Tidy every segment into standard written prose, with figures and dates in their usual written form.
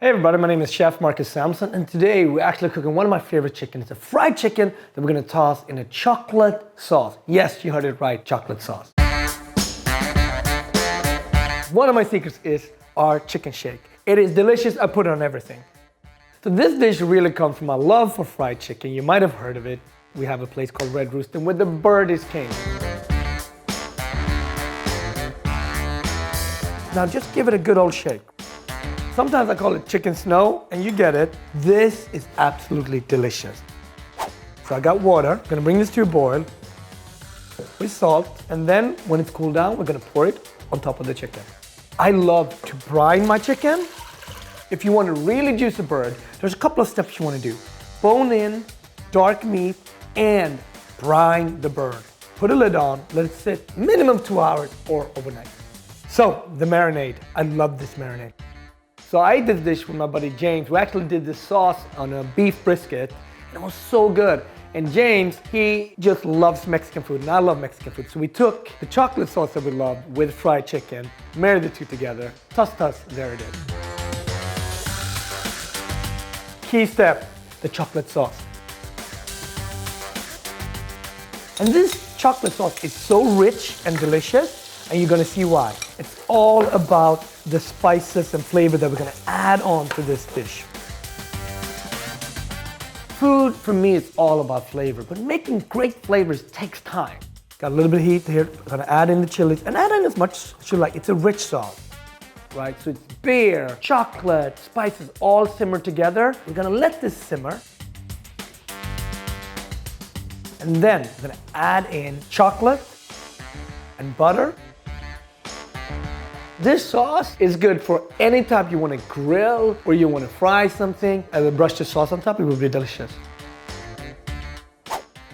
Hey everybody, my name is Chef Marcus Samuelsson, and today we're actually cooking one of my favorite chicken. It's a fried chicken that we're gonna toss in a chocolate sauce. Yes, you heard it right, chocolate sauce. One of my secrets is our chicken shake. It is delicious, I put it on everything. So this dish really comes from my love for fried chicken. You might have heard of it. We have a place called Red Rooster where the bird is king. Now just give it a good old shake. Sometimes I call it chicken snow, and you get it. This is absolutely delicious. So I got water. I'm gonna bring this to a boil with salt, and then when it's cooled down, we're gonna pour it on top of the chicken. I love to brine my chicken. If you want to really juice a bird, there's a couple of steps you wanna do. Bone in, dark meat, and brine the bird. Put a lid on, let it sit minimum 2 hours or overnight. So the marinade, I love this marinade. So I ate this dish with my buddy James. We actually did this sauce on a beef brisket, and it was so good. And James, he just loves Mexican food, and I love Mexican food. So we took the chocolate sauce that we love with fried chicken, married the two together, tuss, there it is. Key step, the chocolate sauce. And this chocolate sauce is so rich and delicious, and you're gonna see why. It's all about the spices and flavor that we're gonna add on to this dish. Food, for me, it's all about flavor, but making great flavors takes time. Got a little bit of heat here. We're gonna add in the chilies, and add in as much as you like. It's a rich sauce, right? So it's beer, chocolate, spices, all simmer together. We're gonna let this simmer. And then we're gonna add in chocolate and butter. This sauce is good for any time you want to grill or you want to fry something. And then brush the sauce on top, it will be delicious.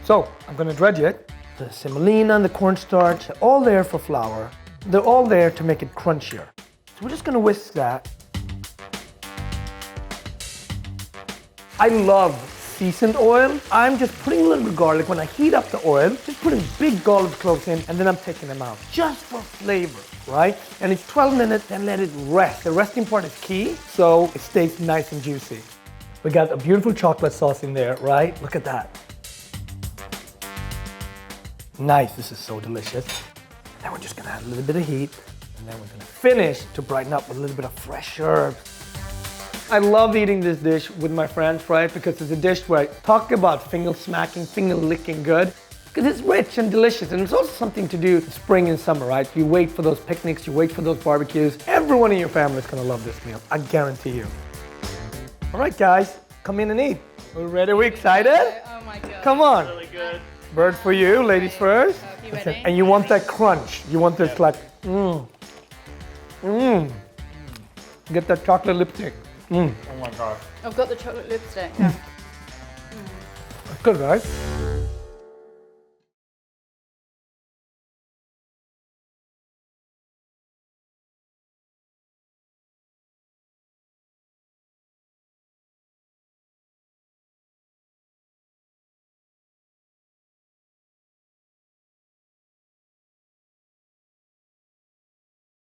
So I'm going to dredge it. The semolina and the cornstarch, they're all there for flour. They're all there to make it crunchier. So we're just going to whisk that. I love seasoned oil. I'm just putting a little bit of garlic. When I heat up the oil, just putting big garlic cloves in, and then I'm taking them out just for flavor, right? And it's 12 minutes and let it rest. The resting part is key, so it stays nice and juicy. We got a beautiful chocolate sauce in there, right? Look at that. Nice, this is so delicious. Then we're just gonna add a little bit of heat, and then we're gonna finish to brighten up with a little bit of fresh herbs. I love eating this dish with my friends, right? Because it's a dish where I talk about finger smacking, finger licking good. Because it's rich and delicious, and it's also something to do in spring and summer, right? You wait for those picnics, you wait for those barbecues. Everyone in your family is gonna love this meal, I guarantee you. All right, guys, come in and eat. We're ready, we excited? Oh my God. Come on. Really good. Bird for you, ladies first. You ready? And you want that crunch. You want this like, Get that chocolate lipstick. Oh my God. I've got the chocolate lipstick. That's good, right?